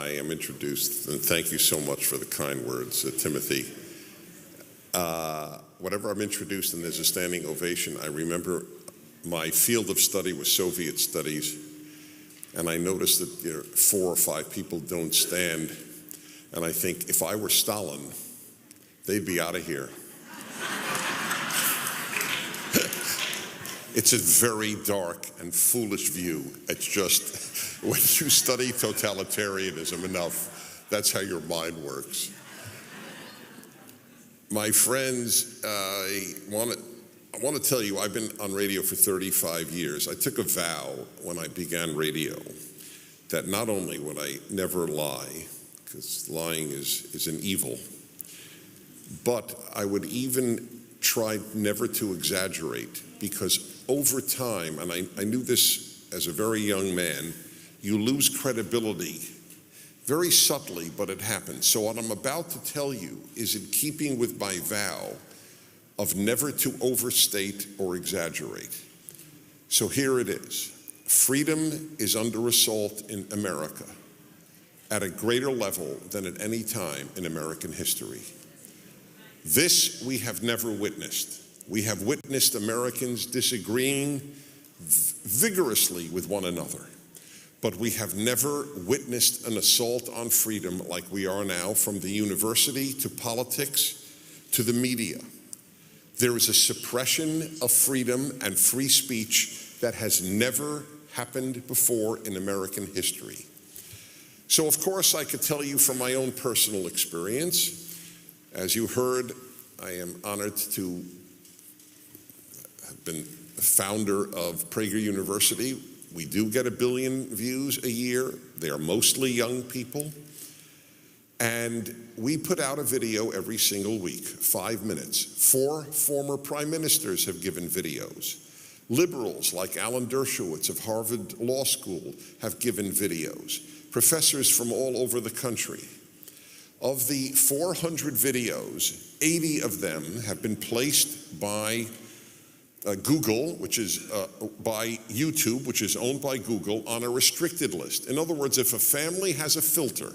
I am introduced, and thank you so much for the kind words, Timothy. Whenever I'm introduced and there's a standing ovation, I remember my field of study was Soviet studies, and I noticed that 4 or 5 people don't stand, and I think if I were Stalin, they'd be out of here. It's a very dark and foolish view. It's just, when you study totalitarianism enough, that's how your mind works. My friends, I want to tell you, I've been on radio for 35 years. I took a vow when I began radio that not only would I never lie, because lying is an evil, but I would even try never to exaggerate, because over time, and I knew this as a very young man, you lose credibility very subtly, but it happens. So what I'm about to tell you is in keeping with my vow of never to overstate or exaggerate. So here it is. Freedom is under assault in America at a greater level than at any time in American history. This we have never witnessed. We have witnessed Americans disagreeing vigorously with one another, but we have never witnessed an assault on freedom like we are now, from the university to politics to the media. There is a suppression of freedom and free speech that has never happened before in American history. So of course I could tell you from my own personal experience. As you heard, I am honored to have been the founder of Prager University. We do get 1 billion views a year. They are mostly young people. And we put out a video every single week, 5 minutes. 4 former prime ministers have given videos. Liberals like Alan Dershowitz of Harvard Law School have given videos. Professors from all over the country. Of the 400 videos, 80 of them have been placed by Google, which is by YouTube, which is owned by Google, on a restricted list. In other words, if a family has a filter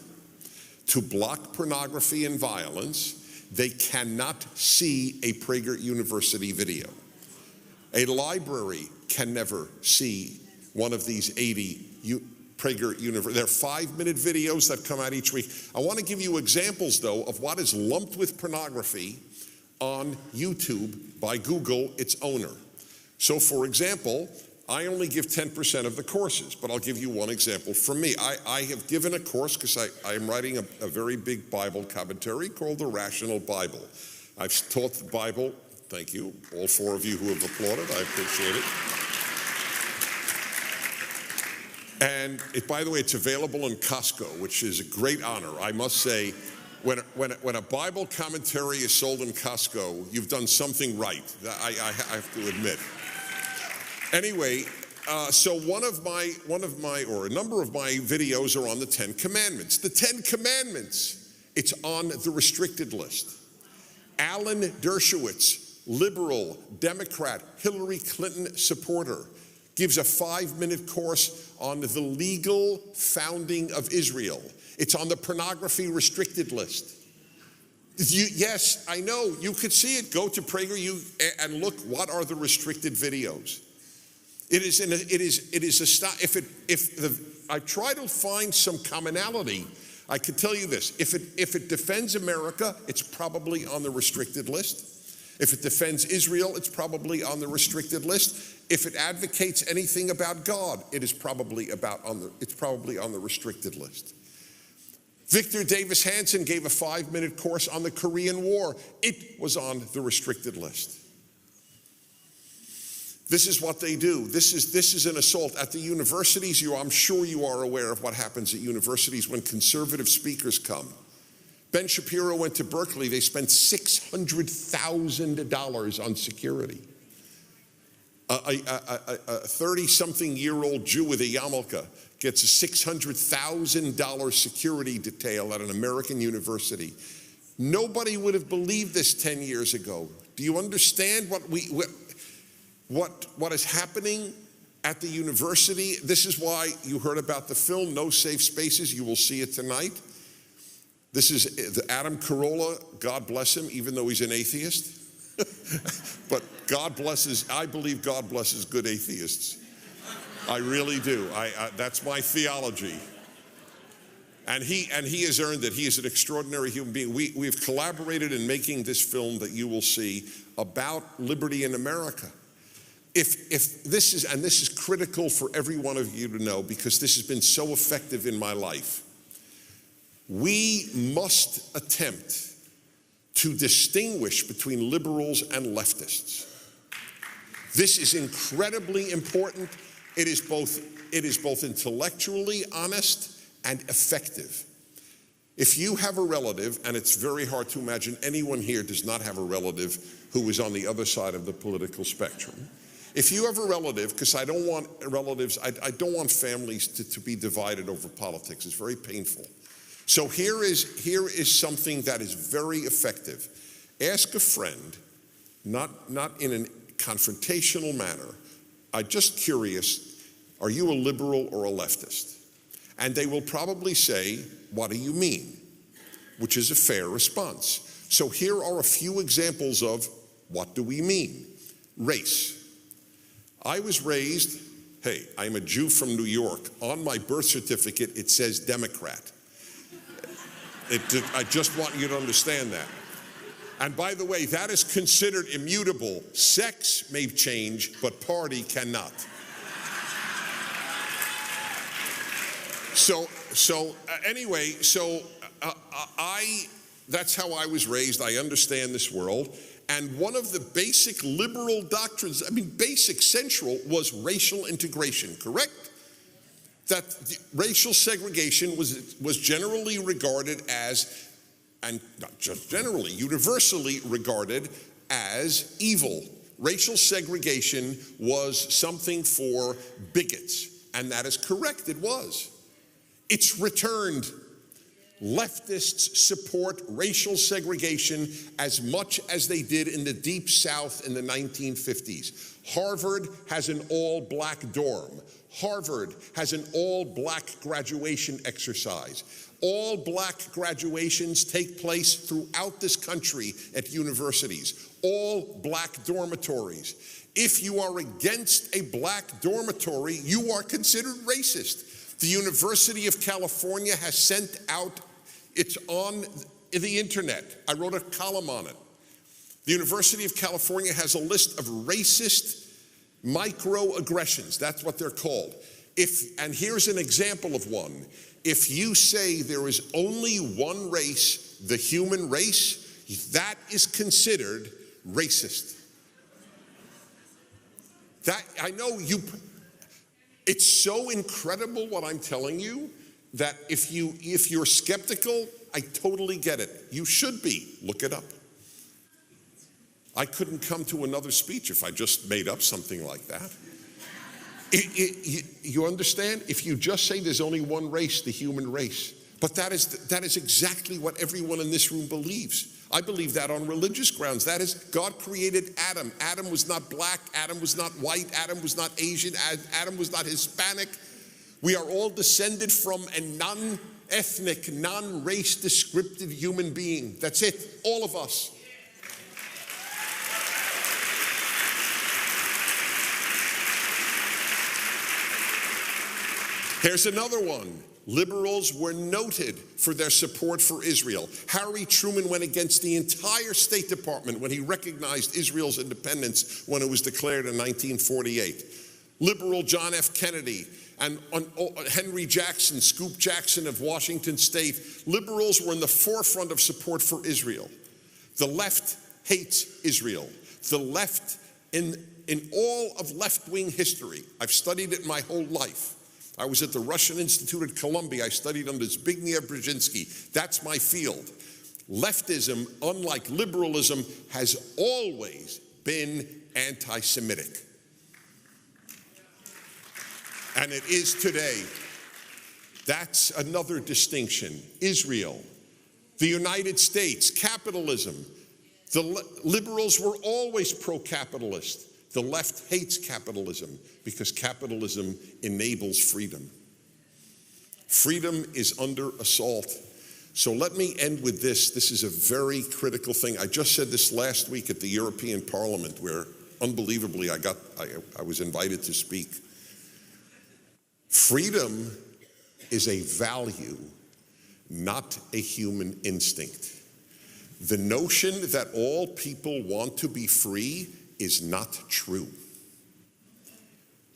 to block pornography and violence, they cannot see a Prager University video. A library can never see one of these 80 Prager University. There are 5-minute videos that come out each week. I want to give you examples, though, of what is lumped with pornography on YouTube by Google, its owner. So, for example, I only give 10% of the courses, but I'll give you one example from me. I have given a course because I am writing a very big Bible commentary called The Rational Bible. I've taught the Bible, thank you, all 4 of you who have applauded, I appreciate it. And by the way, it's available in Costco, which is a great honor. I must say, when a Bible commentary is sold in Costco, you've done something right. I have to admit. Anyway, so a number of my videos are on the 10 Commandments. The 10 Commandments, it's on the restricted list. Alan Dershowitz, liberal, Democrat, Hillary Clinton supporter, gives a 5-minute course on the legal founding of Israel. It's on the pornography restricted list. Yes, I know, you could see it. Go to Prager and look, what are the restricted videos? I try to find some commonality. I can tell you this, if it defends America, it's probably on the restricted list. If it defends Israel, it's probably on the restricted list. If it advocates anything about God, it's probably on the restricted list. Victor Davis Hanson gave a 5-minute course on the Korean War. It was on the restricted list. This is what they do. This is an assault. At the universities, I'm sure you are aware of what happens at universities when conservative speakers come. Ben Shapiro went to Berkeley. They spent $600,000 on security. A 30-something-year-old Jew with a yarmulke gets a $600,000 security detail at an American university. Nobody would have believed this 10 years ago. Do you understand what is happening at the university. This is why you heard about the film, No Safe Spaces. You will see it tonight. This is the Adam Carolla, God bless him, even though he's an atheist. But I believe God blesses good atheists. I really do. That's my theology. And he has earned it. He is an extraordinary human being. We've collaborated in making this film that you will see about liberty in America. If this is critical for every one of you to know, because this has been so effective in my life, we must attempt to distinguish between liberals and leftists. This is incredibly important. It is both intellectually honest and effective. If you have a relative, and it's very hard to imagine anyone here does not have a relative who is on the other side of the political spectrum. If you have a relative, because I don't want relatives, I don't want families to be divided over politics. It's very painful. So here is something that is very effective. Ask a friend, not in a confrontational manner. I'm just curious, are you a liberal or a leftist? And they will probably say, what do you mean? Which is a fair response. So here are a few examples of what do we mean? Race. I was raised, I'm a Jew from New York. On my birth certificate, it says Democrat. I just want you to understand that. And by the way, that is considered immutable. Sex may change, but party cannot. That's how I was raised. I understand this world. And one of the basic liberal doctrines, basic, central, was racial integration, correct? That racial segregation was generally regarded as, and not just generally, universally regarded as evil. Racial segregation was something for bigots, and that is correct, it was. It's returned. Leftists support racial segregation as much as they did in the Deep South in the 1950s. Harvard has an all-black dorm. Harvard has an all-black graduation exercise. All-black graduations take place throughout this country at universities. All-black dormitories. If you are against a black dormitory, you are considered racist. The University of California has sent out, it's on the internet. I wrote a column on it. The University of California has a list of racist microaggressions. That's what they're called. And here's an example of one. If you say there is only one race, the human race, that is considered racist. I know it's so incredible what I'm telling you that if you're skeptical, I totally get it. You should be. Look it up. I couldn't come to another speech if I just made up something like that. You understand? If you just say there's only one race, the human race. But that is exactly what everyone in this room believes. I believe that on religious grounds. That is, God created Adam. Adam was not black. Adam was not white. Adam was not Asian. Adam was not Hispanic. We are all descended from a non-ethnic, non-race descriptive human being. That's it. All of us. Here's another one. Liberals were noted for their support for Israel. Harry Truman went against the entire State Department when he recognized Israel's independence when it was declared in 1948. Liberal John F. Kennedy and Henry Jackson, Scoop Jackson of Washington State, liberals were in the forefront of support for Israel. The left hates Israel. The left, in all of left-wing history, I've studied it my whole life. I was at the Russian Institute at Columbia. I studied under Zbigniew Brzezinski. That's my field. Leftism, unlike liberalism, has always been anti-Semitic. And it is today. That's another distinction. Israel, the United States, capitalism. The liberals were always pro-capitalist. The left hates capitalism because capitalism enables freedom. Freedom is under assault. So let me end with this. This is a very critical thing. I just said this last week at the European Parliament, where unbelievably I was invited to speak. Freedom is a value, not a human instinct. The notion that all people want to be free is not true.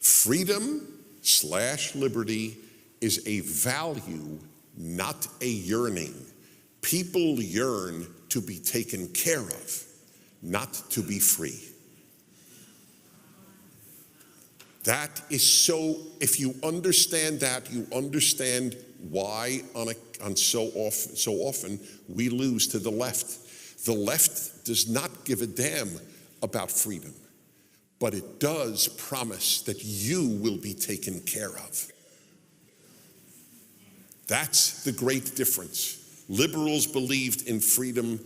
Freedom/liberty is a value, not a yearning. People yearn to be taken care of, not to be free. That is so, if you understand that, you understand why so often we lose to the left. The left does not give a damn about freedom, but it does promise that you will be taken care of. That's the great difference. Liberals believed in freedom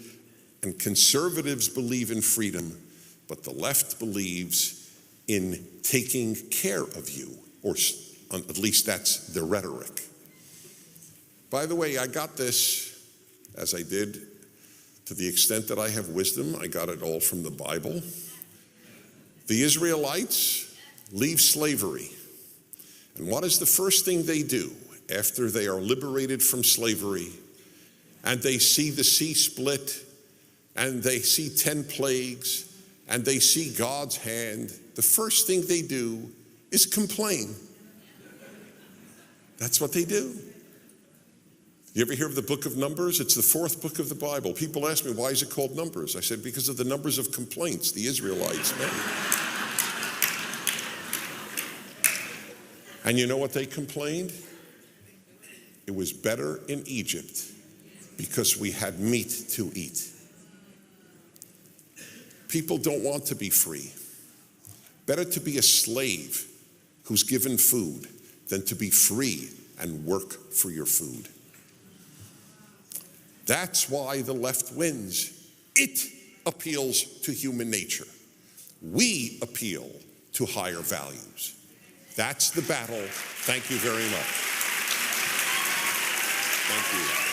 and conservatives believe in freedom, but the left believes in taking care of you, or at least that's the rhetoric. By the way, I got this, as I did, to the extent that I have wisdom, I got it all from the Bible. The Israelites leave slavery. And what is the first thing they do after they are liberated from slavery and they see the sea split and they see 10 plagues and they see God's hand? The first thing they do is complain. That's what they do. You ever hear of the book of Numbers? It's the 4th book of the Bible. People ask me, why is it called Numbers? I said, because of the numbers of complaints the Israelites made. And you know what they complained? It was better in Egypt because we had meat to eat. People don't want to be free. Better to be a slave who's given food than to be free and work for your food. That's why the left wins. It appeals to human nature. We appeal to higher values. That's the battle. Thank you very much. Thank you.